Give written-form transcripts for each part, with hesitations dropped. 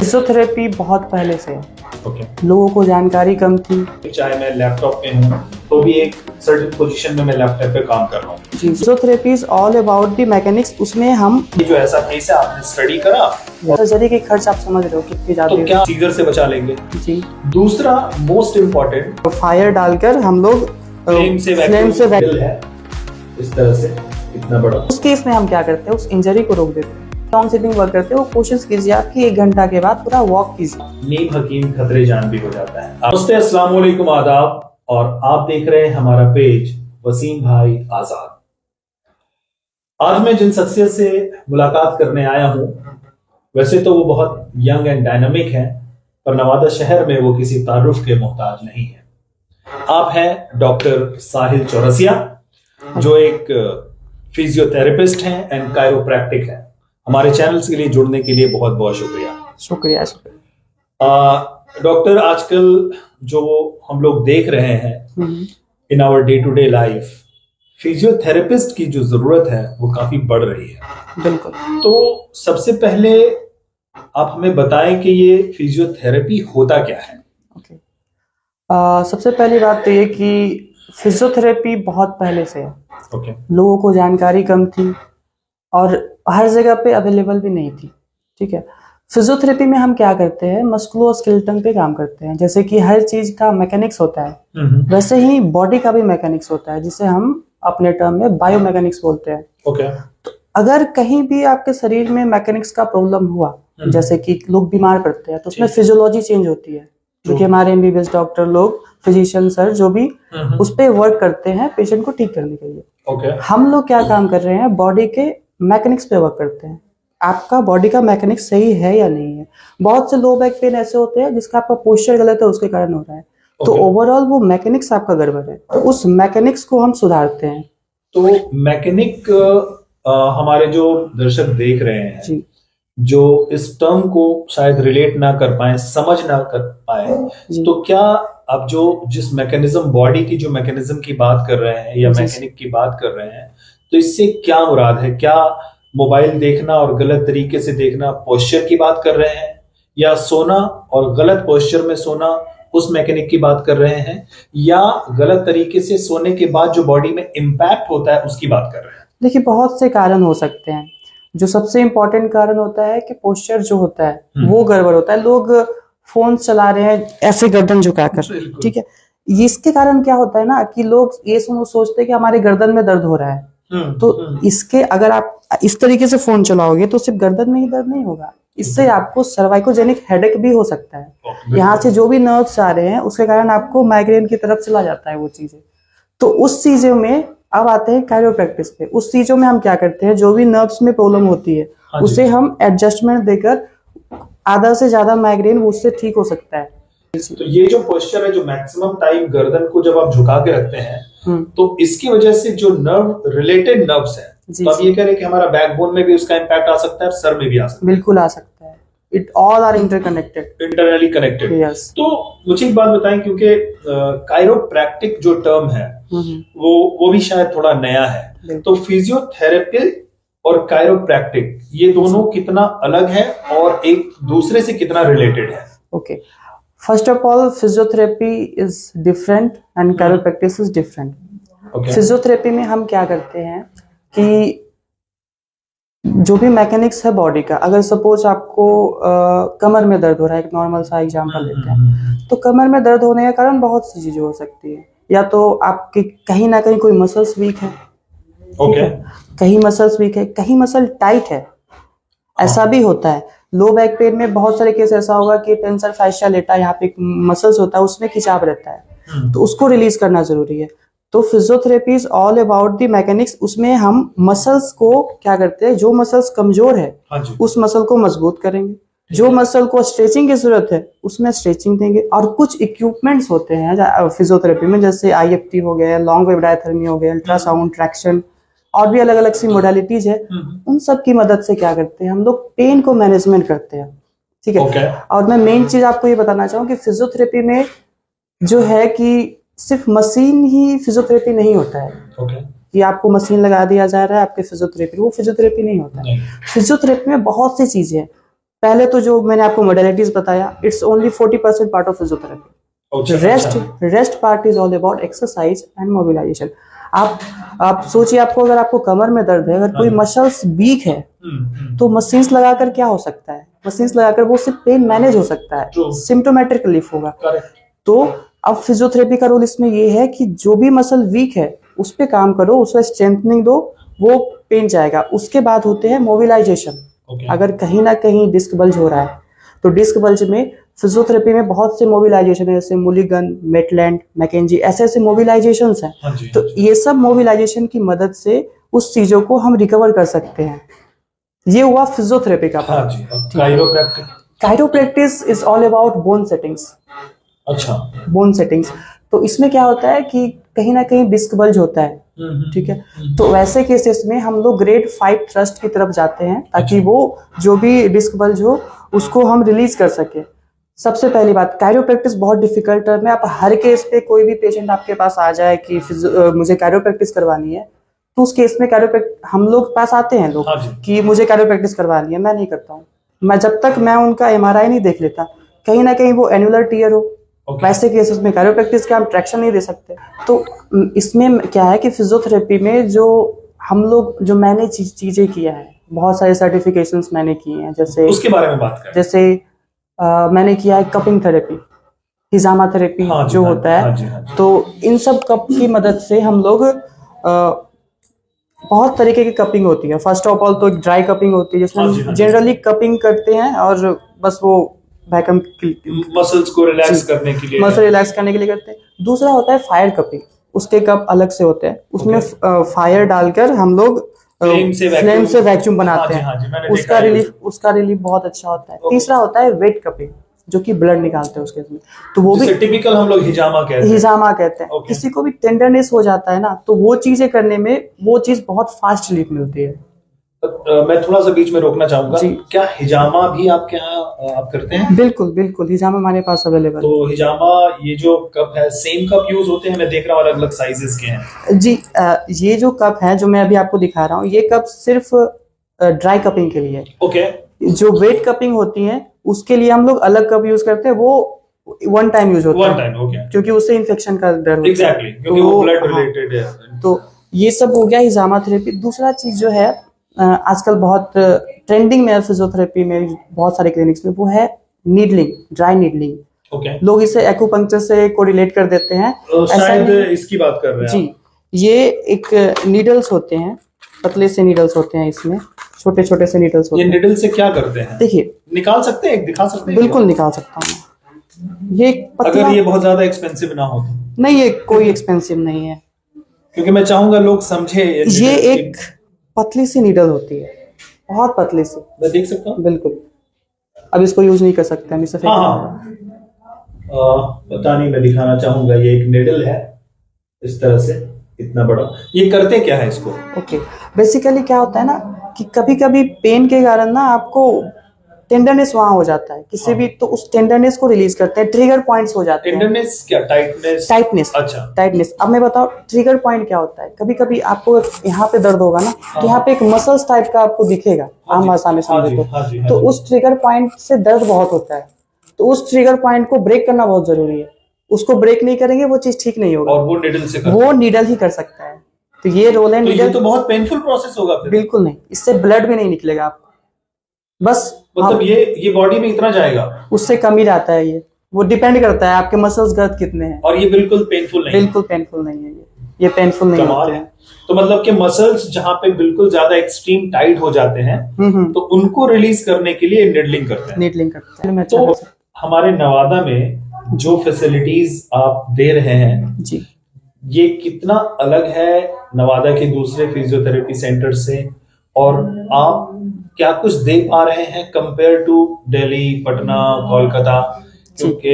Physiotherapy बहुत पहले से है। ओके। लोगों को जानकारी कम थी। चाहे मैं लैपटॉप पे हूँ तो भी एक सर्टेन पोजीशन में मैं लैपटॉप पे काम कर रहा हूँ। जी, physiotherapy is all about the mechanics. उसमें हम ये जो ऐसा केस है आपने स्टडी करा, सर्जरी के खर्च आप समझ रहे हो कितने जाते तो क्या सीजर से बचा लेंगे। जी। दूसरा मोस्ट इम्पोर्टेंट, फायर डालकर हम लोग फ्लेम से है इस तरह से इतना बड़ा। उस केस में हम क्या करते हैं, उस इंजरी को रोक देते हैं। लॉन्ग सिटिंग वर्क करते हैं, वो कोशिश कीजिए आपकी 1 घंटा के बाद पूरा वॉक कीजिए। नीम हकीम खतरे जान भी हो जाता है। नमस्ते, अस्सलाम वालेकुम, आदाब, और आप देख रहे हैं हमारा पेज वसीम भाई आजाद। आज मैं जिन शख्सियत से मुलाकात करने आया हूं, वैसे तो वो बहुत यंग एंड डायनामिक है, पर नवादा शहर में वो किसी तारुफ के मोहताज नहीं है। आप हैं डॉक्टर साहिल चौरसिया, जो एक फिजियोथेरेपिस्ट हैं एंड कायरोप्रैक्टिक है। हमारे चैनल के लिए जुड़ने के लिए बहुत बहुत शुक्रिया। शुक्रिया। डॉक्टर, आजकल जो हम लोग देख रहे हैं in our day to day life, physiotherapist की जो जरूरत है वो काफी बढ़ रही है। बिल्कुल। तो सबसे पहले आप हमें बताएं कि ये फिजियोथेरेपी होता क्या है। ओके। सबसे पहली बात तो ये कि फिजियोथेरेपी बहुत पहले से है। ओके। लोगों को जानकारी कम थी और हर जगह पे अवेलेबल भी नहीं थी। ठीक है। फिजियोथेरेपी में हम क्या करते हैं, मस्कुलोस्केलेटन पे काम करते हैं। जैसे कि हर चीज का मैकेनिक्स होता है, वैसे ही बॉडी का भी मैकेनिक्स होता है, जिसे हम अपने टर्म में बायोमैकेनिक्स बोलते हैं। ओके। तो अगर कहीं भी आपके शरीर में मैकेनिक्स का प्रॉब्लम हुआ, जैसे कि लोग बीमार पड़ते हैं, तो उसमें फिजियोलॉजी चेंज होती है, जो कि हमारे एमबीबीएस डॉक्टर लोग, फिजिशियन सर, जो भी उस पे वर्क करते हैं पेशेंट को ठीक करने के लिए। ओके। हम लोग क्या काम कर रहे हैं, बॉडी के मैकेनिक्स पे वर्क करते हैं। आपका बॉडी का मैकेनिक्स सही है या नहीं है। बहुत से लो बैक पेन ऐसे होते हैं जिसका आपका पोस्चर गलत है, उसके कारण हो रहा है। तो ओवरऑल वो मैकेनिक्स आपका गड़बड़ है, तो उस मैकेनिक्स को हम सुधारते हैं। तो मैकेनिक, हमारे जो दर्शक देख रहे हैं जी, जो इस टर्म को शायद रिलेट ना कर पाए, समझ ना कर पाए, तो क्या आप जो जिस मैकेनिज्म, बॉडी की जो मैकेनिज्म की बात कर रहे हैं या मैकेनिक की बात कर रहे हैं, तो इससे क्या मुराद है? क्या मोबाइल देखना और गलत तरीके से देखना पोस्चर की बात कर रहे हैं, या सोना और गलत पोस्चर में सोना उस मैकेनिक की बात कर रहे हैं, या गलत तरीके से सोने के बाद जो बॉडी में इम्पैक्ट होता है उसकी बात कर रहे हैं? देखिए, बहुत से कारण हो सकते हैं। जो सबसे इम्पोर्टेंट कारण होता है कि पोस्चर जो होता है वो गड़बड़ होता है। लोग फोन चला रहे हैं ऐसे गर्दन झुकाकर, ठीक है। इसके कारण क्या होता है ना, कि लोग ये सोचते हैं कि हमारे गर्दन में दर्द हो रहा है। तो इसके, अगर आप इस तरीके से फोन चलाओगे तो सिर्फ गर्दन में ही दर्द नहीं होगा, इससे आपको सर्वाइकोजेनिक हेडेक भी हो सकता है। यहाँ से जो भी नर्व्स आ रहे हैं उसके कारण आपको माइग्रेन की तरफ चला जाता है वो चीजें। तो उस चीजों में अब आते हैं कायरोप्रैक्टिस पे। उस चीजों में हम क्या करते हैं, जो भी नर्व्स में प्रॉब्लम होती है उसे हम एडजस्टमेंट देकर आधा से ज्यादा माइग्रेन उससे ठीक हो सकता है। तो ये जो पोस्चर है, जो मैक्सिमम टाइम गर्दन को जब आप झुका के रखते हैं, तो इसकी वजह से जो नर्व रिलेटेड नर्व्स हैं, तो आप ये कह रहे हैं कि हमारा बैकबोन में भी उसका इम्पैक्ट आ सकता है, सर में भी आ सकता है। बिल्कुल आ सकता है। It all are interconnected, internally connected. Yes. तो मुझे एक बात बताएं, क्योंकि कायरोप्रैक्टिक जो टर्म है वो भी शायद थोड़ा नया है, तो फिजियोथेरेपी और कायरोप्रैक्टिक ये दोनों कितना अलग है और एक दूसरे से कितना रिलेटेड है? Okay, first of all physiotherapy is different and chiropractic is different. Physiotherapy में हम क्या करते हैं कि जो भी मैकेनिक्स है बॉडी का, अगर सपोज आपको कमर में दर्द हो रहा है, एक नॉर्मल सा एग्जांपल लेते हैं, तो कमर में दर्द होने का कारण बहुत सी चीजें हो सकती है। या तो आपकी कहीं ना कहीं कोई मसल्स वीक है, कहीं मसल्स वीक है, कहीं मसल टाइट है, ऐसा भी होता है। लो बैक पेन में बहुत सारे केस ऐसा होगा कि टेंसर फैशिया लेटा, यहाँ पे एक मसल्स होता है उसमें खिंचाव रहता है, तो उसको रिलीज करना जरूरी है। तो physiotherapy is all about the mechanics. उसमें हम मसल्स को क्या करते हैं, जो मसल्स कमजोर है उस मसल को मजबूत करेंगे, जो मसल को स्ट्रेचिंग की जरूरत है उसमें स्ट्रेचिंग देंगे। और कुछ इक्विपमेंट्स होते हैं फिजियोथेरेपी में, जैसे IFT हो गया, लॉन्ग वेव डायथर्मी हो गया, अल्ट्रासाउंड, ट्रैक्शन, और भी अलग अलग सी मोडालिटीज है। उन सब की मदद से क्या करते हैं, हम लोग पेन को मैनेजमेंट करते हैं, ठीक है। और मैं मेन चीज आपको ये बताना चाहूँ कि फिजियोथेरेपी में जो है कि सिर्फ मशीन ही फिजियोथेरेपी नहीं होता है, कि आपको मशीन लगा दिया जा रहा है आपके फिजियोथेरेपी, वो फिजियोथेरेपी नहीं होता है। फिजियोथेरेपी में बहुत सी चीजें हैं। पहले तो जो मैंने आपको मोडेलिटीज बताया, it's only 40% part of physiotherapy. Rest part is all about exercise and mobilisation. आप सोचिए, आपको अगर आपको कमर में दर्द है, अगर कोई मसल्स वीक है तो मशीन्स लगाकर क्या हो सकता है, मशीन्स लगाकर वो सिर्फ पेन मैनेज हो सकता है, सिम्टोमेटिक रिलीफ होगा। तो अब फिजियोथेरेपी का रोल इसमें ये है कि जो भी मसल वीक है उस पे काम करो, उसको स्ट्रेंथनिंग दो, वो पेन जाएगा। उसके बाद होते हैं मोबिलाइजेशन। अगर कहीं ना कहीं डिस्क बल्ज हो रहा है तो डिस्क बल्ज में फिजियोथेरेपी में बहुत से मोबिलाइजेशन है, जैसे मुलिगन, मेटलैंड, मैकेंजी, ऐसे ऐसे मोबिलाइजेशन हैं। तो ये सब मोबिलाइजेशन की मदद से उस चीजों को हम रिकवर कर सकते हैं। ये हुआ फिजियोथेरेपी का part. Chiropractic is all about bone settings. अच्छा, बोन सेटिंग्स। तो इसमें क्या होता है कि कहीं ना कहीं डिस्क बल्ज होता है, ठीक है, तो वैसे केसेस में हम लोग ग्रेड 5 थ्रस्ट की तरफ जाते हैं ताकि वो जो भी डिस्क बल्ज हो उसको हम रिलीज कर सके। सबसे पहली बात, काइरोप्रैक्टिस बहुत डिफिकल्ट टर्म है। आप हर केस पे, कोई भी पेशेंट आपके पास आ जाए कि मुझे काइरोप्रैक्टिस करवानी है, तो उस केस में हम लोग पास आते हैं लोग कि मुझे काइरोप्रैक्टिस करवानी है। मैं नहीं करता हूँ, मैं जब तक मैं उनका MRI नहीं देख लेता, कहीं ना कहीं वो एनुलर टीयर हो, वैसे केसेस में काइरोप्रैक्टिस का हम ट्रैक्शन नहीं दे सकते। तो इसमें क्या है कि फिजियोथेरेपी में जो हम लोग, जो मैंने चीजें किया है, बहुत सारे सर्टिफिकेशंस मैंने किए हैं, जैसे उसके बारे में बात करें। जैसे मैंने किया है कपिंग थेरेपी, हिजामा थेरेपी जो होता है। तो इन सब कप की मदद से हम लोग बहुत तरीके की कपिंग होती है। फर्स्ट ऑफ ऑल तो ड्राई कपिंग होती है, जिसमें जनरली कपिंग करते हैं और बस वो वैक्यूम मसल्स को रिलैक्स करने के लिए, मसल रिलैक्स करने के लिए करते हैं। दूसरा होता है फायर कपिंग, उसके कप अलग से होते हैं, उसमें फायर डालकर हम लोग फ्लेम से वैक्यूम बनाते हैं। उसका रिलीफ बहुत अच्छा होता है। तीसरा होता है वेट कपिंग, जो कि ब्लड निकालते हैं उसके में, तो वो भी टिपिकल हम लोग हिजामा कहते हैं। किसी को भी टेंडरनेस हो जाता है ना, तो वो चीजें करने में वो चीज बहुत फास्ट रिलीफ मिलती है। मैं थोड़ा सा बीच में रोकना चाहूंगा, क्या हिजामा भी आपके यहाँ आप करते हैं? बिल्कुल बिल्कुल, हिजामा हमारे पास अवेलेबल। तो हिजामा, ये जो कप है, सेम कप यूज होते हैं? मैं देख रहा हूँ अलग अलग साइजेस के हैं जी। ये जो कप है जो मैं अभी आपको दिखा रहा हूँ, ये कप सिर्फ ड्राई कपिंग के लिए। ओके। जो वेट कपिंग होती है उसके लिए हम लोग अलग कप यूज करते हैं, वो वन टाइम यूज होता है, क्योंकि उससे इन्फेक्शन का डर होता है। क्योंकि वो ब्लड रिलेटेड है। तो ये सब हो गया हिजामा थेरेपी। दूसरा चीज जो है आजकल बहुत ट्रेंडिंग में है फिजियोथेरेपी में, बहुत सारे क्लिनिक्स में, वो है नीडलिंग, ड्राई नीडलिंग। लोग इसे एक्यूपंक्चर से कोरिलेट कर देते हैं। शायद इसकी बात कर रहे हैं जी। ये एक नीडल्स होते हैं, पतले से नीडल्स होते हैं, इसमें छोटे छोटे से नीडल्स होते हैं। ये नीडल से क्या करते हैं? देखिए, निकाल सकते हैं, दिखा सकते हैं? बिल्कुल निकाल सकता हूँ। ये अगर ये बहुत ज्यादा एक्सपेंसिव ना हो तो? नहीं, ये कोई एक्सपेंसिव नहीं है, क्योंकि मैं चाहूंगा लोग समझे। ये एक पतली सी नीडल होती है, बहुत पतली सी। मैं देख सकता हूँ? बिल्कुल। अब इसको यूज नहीं कर सकते हम, इसे पता नहीं, मैं दिखाना चाहूंगा। ये एक नीडल है इस तरह से, इतना बड़ा। ये करते क्या है इसको? ओके, बेसिकली क्या होता है ना कि कभी कभी पेन के कारण ना आपको टेंडरनेस वहां हो जाता है किसी भी, तो उस टेंडरनेस को रिलीज करते हैं। ट्रिगर पॉइंट्स हो जाते हैं। टेंडरनेस क्या? टाइटनेस। अच्छा, टाइटनेस। अब मैं बताऊं ट्रिगर पॉइंट क्या होता है। कभी कभी आपको यहाँ पे दर्द होगा ना, तो यहाँ पे एक मसल्स टाइप का आपको दिखेगा, आम भाषा में समझे तो उस ट्रिगर पॉइंट से दर्द बहुत होता है। तो उस ट्रिगर पॉइंट को ब्रेक करना बहुत जरूरी है। उसको ब्रेक नहीं करेंगे वो चीज ठीक नहीं होगा, और वो नीडल से वो नीडल ही कर सकता है। तो ये रोल है नीडल। तो बहुत पेनफुल प्रोसेस होगा फिर? बिल्कुल नहीं, इससे ब्लड भी नहीं निकलेगा आपको, बस मतलब ये बॉडी में इतना जाएगा, उससे कम ही जाता है। ये वो डिपेंड करता है आपके मसल्स गर्द कितने हैं। और ये बिल्कुल पेनफुल नहीं? बिल्कुल पेनफुल नहीं है, ये पेनफुल नहीं होते हैं। तो मतलब कि मसल्स जहां पे बिल्कुल ज्यादा एक्सट्रीम टाइट हो जाते हैं, तो उनको रिलीज करने के लिए नीडलिंग करते हैं। तो हमारे नवादा में जो फैसिलिटीज आप दे रहे हैं जी, ये कितना अलग है नवादा के दूसरे फिजियोथेरेपी सेंटर से, और आप क्या कुछ दे पा रहे हैं कंपेयर टू दिल्ली, पटना, कोलकाता? क्योंकि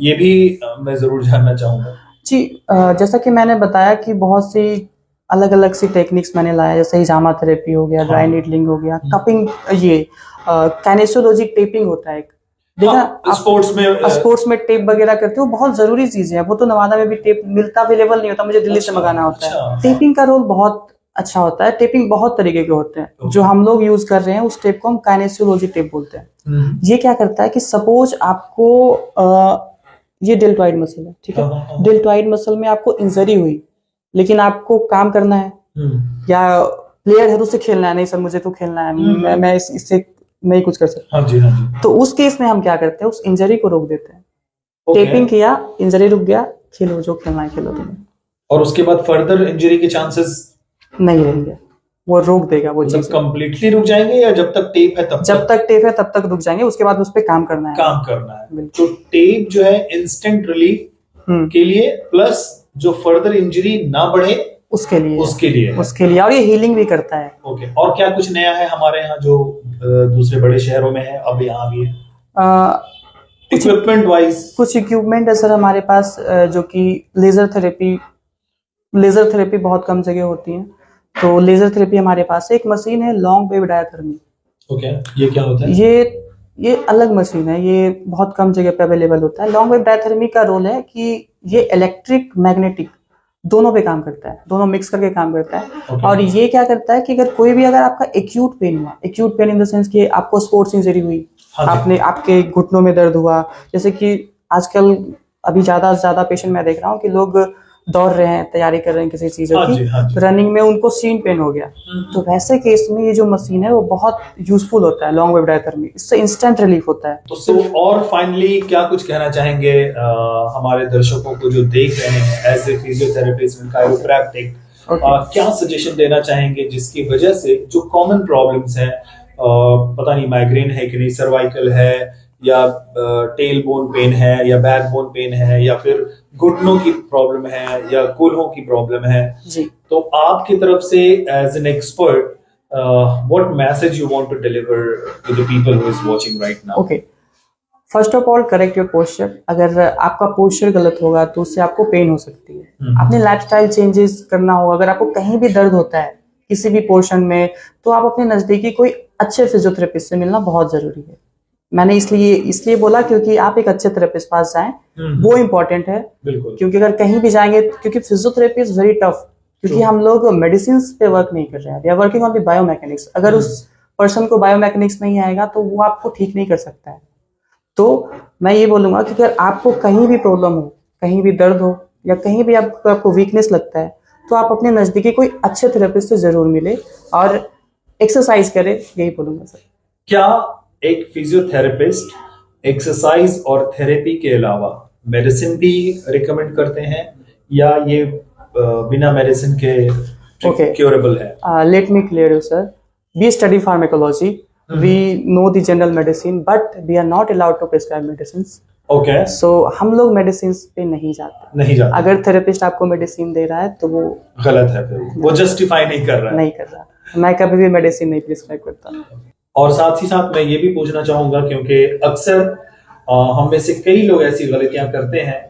ये भी मैं जरूर जानना चाहूंगा। जी, जैसा कि मैंने बताया कि बहुत सी अलग अलग सी टेक्निक्स मैंने लाया, जैसे हिजामा थेरेपी हो गया, ड्राई नीडलिंग हो गया, कपिंग, ये काइनेसोलॉजी टेपिंग होता है। देखा, स्पोर्ट्स में टेप वगैरह करते हो, बहुत जरूरी चीज है। वो तो नवादा में भी टेप मिलता, अवेलेबल नहीं होता, मुझे दिल्ली से मंगाना होता है। टेपिंग का रोल बहुत अच्छा होता है। टेपिंग बहुत तरीके के होते हैं। जो हम लोग यूज कर रहे हैं उस टेप को हम काइनेसियोलॉजी टेप बोलते हैं। ये क्या करता है कि सपोज आपको ये डेल्टॉइड मसल है, ठीक है। डेल्टॉइड मसल में आपको इंजरी हुई, लेकिन आपको काम करना है, या प्लेयर है तो उससे खेलना है, नहीं सर मुझे तो खेलना है, मैं इससे नहीं कुछ कर सकता। हाँ जी, हाँ जी। तो उस केस में हम क्या करते हैं, उस इंजरी को रोक देते हैं। टेपिंग किया, इंजरी रुक गया, खेलो जो खेलना है खेलो तुम्हें। और उसके बाद फर्दर इंजरी के चांसेस नहीं रहेंगे, वो रोक देगा वो चीज। कंप्लीटली रुक जाएंगे या जब तक टेप है तब जब तक टेप है तब तक रुक जाएंगे, उसके बाद उस पर काम करना है। तो टेप जो है इंस्टेंट रिलीफ के लिए, प्लस जो फर्दर इंजरी ना बढ़े उसके लिए और ये हीलिंग भी करता है। ओके। और क्या कुछ नया है हमारे यहाँ जो दूसरे बड़े शहरों में है, अब यहाँ भी है इक्विपमेंट वाइज? कुछ इक्विपमेंट है सर हमारे पास, जो कि लेजर थेरेपी बहुत कम जगह होती है, तो लेजर थेरेपी हमारे पास है। एक मशीन है लॉन्ग वेव डायथर्मी। ओके, ये क्या होता है? ये अलग मशीन है, ये बहुत कम जगह पे अवेलेबल होता है। लॉन्ग वेव डायथर्मी का रोल है कि ये इलेक्ट्रिक मैग्नेटिक दोनों पे काम करता है, दोनों मिक्स करके काम करता है। और ये क्या करता है कि अगर आपका एक्यूट पेन हुआ, acute pain in the sense कि आपको स्पोर्ट्स इंजरी हुई, आपके घुटनों में दर्द हुआ, जैसे कि आजकल अभी ज्यादा से ज्यादा पेशेंट मैं देख रहा हूँ कि लोग दौड़ रहे हैं, तैयारी कर रहे हैं किसी चीजों की, रनिंग में उनको सीन पेन हो गया, तो वैसे केस में ये जो मशीन है वो बहुत यूजफुल होता है लॉन्ग वेव डायथर्मी। इससे इंस्टेंट रिलीफ होता है। तो और फाइनली क्या कुछ कहना चाहेंगे हमारे दर्शकों को जो देख रहे हैं as a physiotherapist and chiropractic, क्या सजेशन देना चाहेंगे जिसकी वजह से जो कॉमन प्रॉब्लम्स हैं, पता नहीं माइग्रेन है कि नहीं, सर्वाइकल है या टेल बोन पेन है या बैक बोन पेन है या फिर घुटनों की प्रॉब्लम है या कूल्हों की प्रॉब्लम है जी, तो आपकी तरफ से as an expert what message you want to deliver to the people who is watching right now? Okay, first of all correct your posture. अगर आपका पोस्चर गलत होगा तो उससे आपको पेन हो सकती है। अपने लाइफस्टाइल चेंजेस करना होगा। अगर आपको कहीं भी दर्द होता है किसी भी पोर्शन में, तो आप अपने नजदीकी कोई अच्छे फिजियोथेरेपिस्ट से मिलना बहुत जरूरी है। मैंने इसलिए बोला क्योंकि आप एक अच्छे थेरेपिस्ट पास जाएं, वो इम्पोर्टेंट है। क्योंकि अगर कहीं भी जाएंगे, क्योंकि फिजियोथेरेपी इज वेरी टफ, क्योंकि हम लोग मेडिसिन पे वर्क नहीं कर रहे हैं, we are working on the biomechanics. अगर उस पर्सन को बायोमैकेनिक्स नहीं आएगा तो वो आपको ठीक नहीं कर सकता है। तो मैं ये बोलूंगा कि अगर आपको कहीं भी प्रॉब्लम हो, कहीं भी दर्द हो या कहीं भी आपको वीकनेस लगता है, तो आप अपने नजदीकी कोई अच्छे थेरेपिस्ट से जरूर मिले और एक्सरसाइज करें, यही बोलूंगा सर। क्या एक फिजियोथेरेपिस्ट एक्सरसाइज और थेरेपी के अलावा मेडिसिन भी रिकमेंड करते हैं या ये बिना मेडिसिन के क्योरेबल है? Let me clear you sir, we study pharmacology, we know the general medicine but we are not allowed to prescribe medicines. Okay. So हम लोग मेडिसिन पे नहीं जाते। अगर थेरेपिस्ट आपको मेडिसिन दे रहा है तो वो गलत है, फिर वो जस्टिफाई नहीं कर रहा। मैं कभी भी मेडिसिन नहीं प्रिस्क्राइब करता। और साथ ही साथ मैं ये भी पूछना चाहूंगा, क्योंकि अक्सर हम में से कई लोग ऐसी गलतियां करते हैं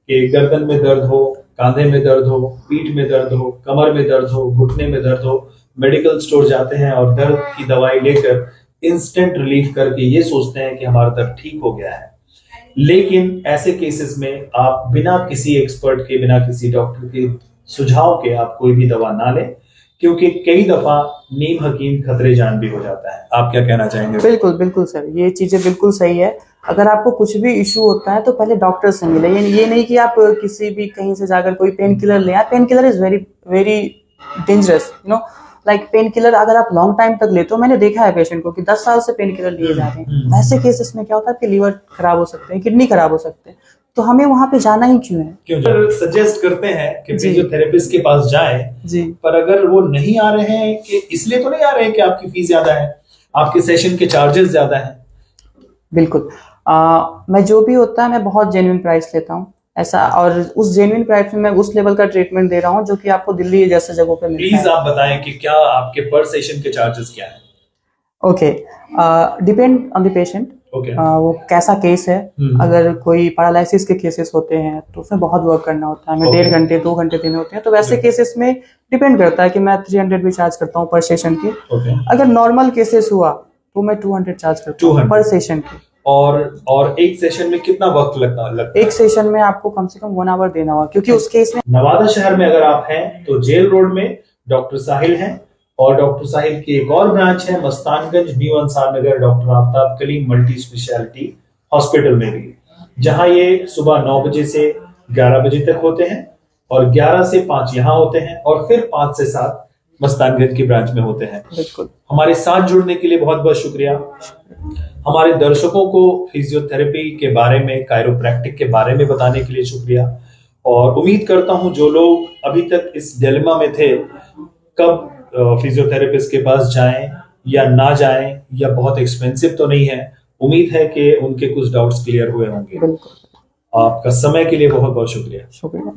कि गर्दन में दर्द हो, कांधे में दर्द हो, पीठ में दर्द हो, कमर में दर्द हो, घुटने में दर्द हो, मेडिकल स्टोर जाते हैं और दर्द की दवाई लेकर इंस्टेंट रिलीफ करके ये सोचते हैं कि हमारा दर्द ठीक हो गया है। लेकिन ऐसे केसेस में आप बिना किसी एक्सपर्ट के, बिना किसी डॉक्टर के सुझाव के आप कोई भी दवा ना लें, क्योंकि कई दफा नीम हकीम खतरे जान भी हो जाता है। आप क्या कहना चाहेंगे? बिल्कुल सर, ये चीजें बिल्कुल सही है। अगर आपको कुछ भी इशू होता है तो पहले डॉक्टर से मिले। ये नहीं कि आप किसी भी कहीं से जाकर कोई पेन किलर ले आए। Pain killer is very very dangerous, you know, like pain killer अगर आप लॉन्ग टाइम तक लेते हो, मैंने देखा है पेशेंट को कि 10 साल से पेन किलर लिए जा रहे हैं। वैसे केसेस में क्या होता है कि लीवर खराब हो सकते हैं, किडनी खराब हो सकते हैं, तो हमें वहां पे जाना ही क्यों है? क्यों सजेस्ट करते हैं कि फिजियोथेरेपिस्ट के पास जाएं जी, पर अगर वो नहीं आ रहे हैं कि इसलिए तो नहीं आ रहे हैं कि आपकी फीस ज्यादा है, आपके सेशन के चार्जेस ज्यादा हैं? बिल्कुल, मैं जो भी होता है मैं बहुत जेन्युइन प्राइस लेता हूँ ऐसा, और उस जेन्युइन प्राइस में मैं उस लेवल का ट्रीटमेंट दे रहा हूँ जो कि आपको दिल्ली जैसे जगहों पे मिलता है। प्लीज आप बताएं कि क्या आपके पर सेशन के चार्जेस क्या हैं? Okay, depend on the patient. वो कैसा केस है। अगर कोई पैरालिसिस के केसेस होते हैं तो उसमें बहुत वर्क करना होता है, हमें 1.5 घंटे 2 घंटे देने होते हैं, तो वैसे केसेस में डिपेंड करता है कि मैं 300 भी चार्ज करता हूँ पर सेशन की। अगर नॉर्मल केसेस हुआ तो मैं 200 चार्ज करता हूँ पर सेशन की। और एक सेशन में कितना वक्त लगता है? एक सेशन में आपको कम से कम 1 आवर देना होगा, क्योंकि उस केस में नवादा शहर में अगर आप हैं तो जेल रोड में डॉक्टर साहिल हैं और डॉक्टर साहिल की एक और ब्रांच है Mastanganj new Ansar Nagar doctor Aftab Kaleem multi speciality hospital में भी, जहां ये सुबह 9 बजे से 11 बजे तक होते हैं और 11 से 5 यहाँ होते हैं और फिर 5 से 7 मस्तानगंज की ब्रांच में होते हैं। बिल्कुल। हमारे साथ जुड़ने के लिए बहुत बहुत शुक्रिया। हमारे दर्शकों को फिजियोथेरेपी के बारे में, कायरोप्रैक्टिक के बारे में बताने के लिए शुक्रिया और उम्मीद करता हूं जो लोग अभी तक इस डिलेमा में थे कब फिजियोथेरेपिस्ट के पास जाएं या ना जाएं या बहुत एक्सपेंसिव तो नहीं है, उम्मीद है कि उनके कुछ डाउट्स क्लियर हुए होंगे। बिल्कुल। आपका समय के लिए बहुत बहुत शुक्रिया। शुक्रिया।